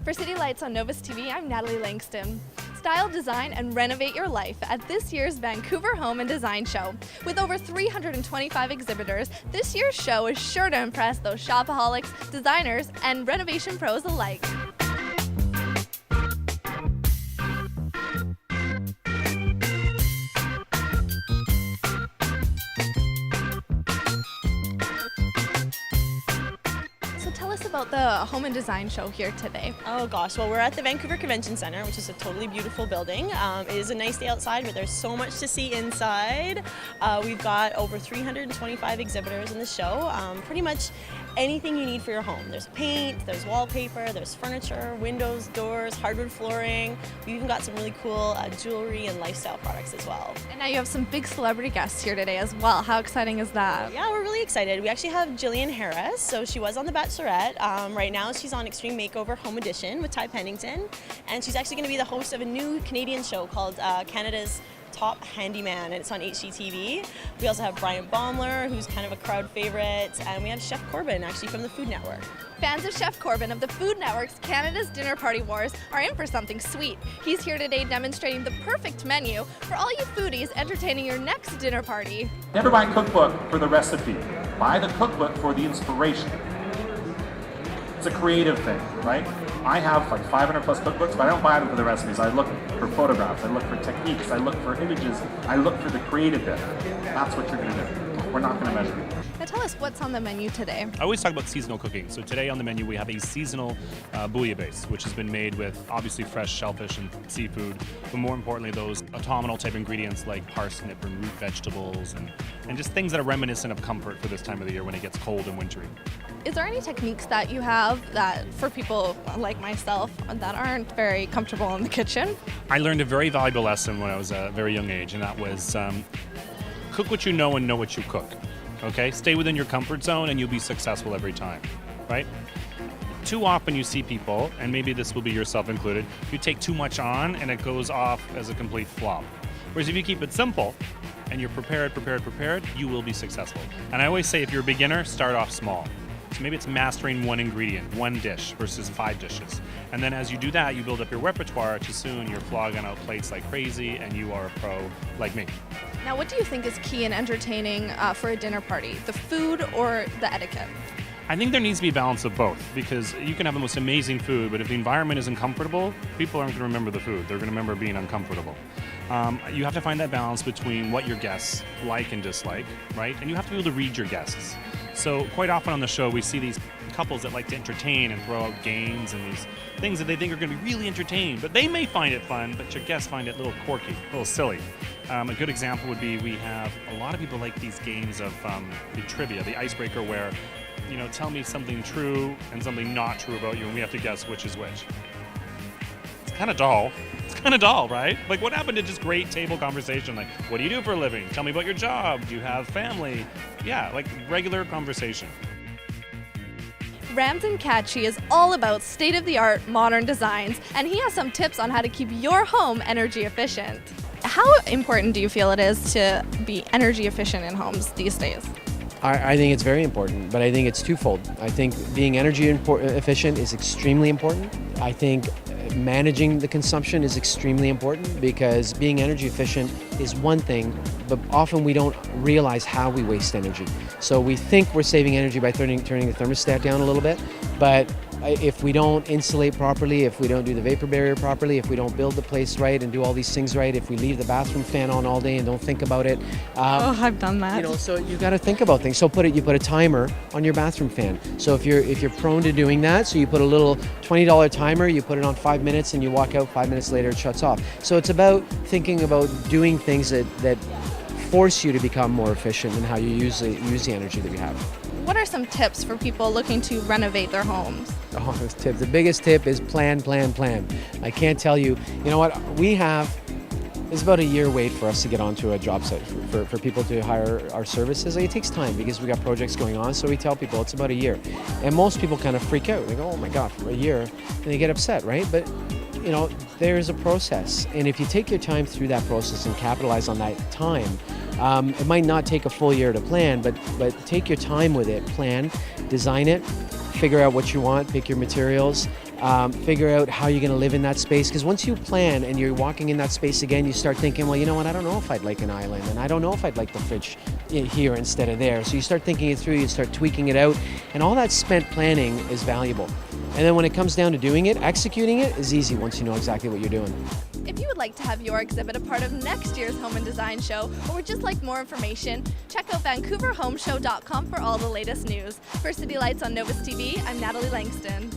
For City Lights on Novus TV, I'm Natalie Langston. Style, design, and renovate your life at this year's Vancouver Home and Design Show. With over 325 exhibitors, this year's show is sure to impress those shopaholics, designers, and renovation pros alike. Tell us about the Home and Design Show here today. Oh gosh, well we're at the Vancouver Convention Center, which is a totally beautiful building. It is a nice day outside, but there's so much to see inside. We've got over 325 exhibitors in the show. Pretty much anything you need for your home. There's paint, there's wallpaper, there's furniture, windows, doors, hardwood flooring. We've even got some really cool jewelry and lifestyle products as well. And now you have some big celebrity guests here today as well. How exciting is that? Yeah, we're really excited. We actually have Jillian Harris. So she was on The Bachelorette. Right now she's on Extreme Makeover Home Edition with Ty Pennington. And she's actually going to be the host of a new Canadian show called Canada's Top Handyman, and it's on HGTV. We also have Brian Baumler, who's kind of a crowd favorite, and we have Chef Corbin, actually from the Food Network. Fans of Chef Corbin of the Food Network's Canada's Dinner Party Wars are in for something sweet. He's here today demonstrating the perfect menu for all you foodies entertaining your next dinner party. Never buy a cookbook for the recipe. Buy the cookbook for the inspiration. It's a creative thing, right? I have like 500 plus cookbooks, but I don't buy them for the recipes. I look for photographs, I look for techniques, I look for images, I look for the creative bit. That's what you're gonna do. We're not gonna measure it. Now tell us what's on the menu today. I always talk about seasonal cooking. So today on the menu we have a seasonal bouillabaisse, which has been made with obviously fresh shellfish and seafood, but more importantly those autumnal type ingredients like parsnip and root vegetables and just things that are reminiscent of comfort for this time of the year when it gets cold and wintry. Is there any techniques that you have that for people like myself that aren't very comfortable in the kitchen? I learned a very valuable lesson when I was a very young age, and that was cook what you know and know what you cook. Okay? Stay within your comfort zone and you'll be successful every time, right? Too often you see people, and maybe this will be yourself included, you take too much on and it goes off as a complete flop. Whereas if you keep it simple and you're prepared, you will be successful. And I always say if you're a beginner, start off small. So maybe it's mastering one ingredient, one dish versus 5 dishes. And then as you do that, you build up your repertoire to soon you're flogging out plates like crazy and you are a pro like me. Now what do you think is key in entertaining for a dinner party? The food or the etiquette? I think there needs to be a balance of both, because you can have the most amazing food, but if the environment isn't comfortable, people aren't going to remember the food. They're going to remember being uncomfortable. You have to find that balance between what your guests like and dislike, right? And you have to be able to read your guests. So quite often on the show, we see these couples that like to entertain and throw out games and these things that they think are going to be really entertaining, but they may find it fun, but your guests find it a little quirky, a little silly. A good example would be we have a lot of people like these games of the trivia, the icebreaker, where tell me something true and something not true about you, and we have to guess which is which. It's kind of dull. It's kind of dull, right? Like, what happened to just great table conversation? Like, what do you do for a living? Tell me about your job. Do you have family? Yeah, like regular conversation. Ramzan Kachi is all about state-of-the-art modern designs, and he has some tips on how to keep your home energy efficient. How important do you feel it is to be energy efficient in homes these days? I think it's very important, but I think it's twofold. I think being energy efficient is extremely important. I think managing the consumption is extremely important, because being energy efficient is one thing, but often we don't realize how we waste energy. So we think we're saving energy by turning the thermostat down a little bit, but if we don't insulate properly, if we don't do the vapor barrier properly, if we don't build the place right and do all these things right, if we leave the bathroom fan on all day and don't think about it. I've done that. So you got to think about things. So you put a timer on your bathroom fan. So if you're prone to doing that, so you put a little $20 timer, you put it on 5 minutes and you walk out 5 minutes later, it shuts off. So it's about thinking about doing things that force you to become more efficient in how you use the energy that we have. What are some tips for people looking to renovate their homes? Oh, this tip. The biggest tip is plan. I can't tell you. You know what? It's about a year wait for us to get onto a job site for people to hire our services. It takes time because we got projects going on, so we tell people it's about a year. And most people kind of freak out. They go, oh my God, for a year, and they get upset, right? But there's a process. And if you take your time through that process and capitalize on that time, it might not take a full year to plan, but take your time with it, plan, design it, figure out what you want, pick your materials, figure out how you're going to live in that space. Because once you plan and you're walking in that space again, you start thinking, well, you know what, I don't know if I'd like an island, and I don't know if I'd like the fridge here instead of there. So you start thinking it through, you start tweaking it out, and all that spent planning is valuable. And then when it comes down to doing it, executing it is easy once you know exactly what you're doing. If you would like to have your exhibit a part of next year's Home and Design Show, or would just like more information, check out VancouverHomeshow.com for all the latest news. For City Lights on Novus TV, I'm Natalie Langston.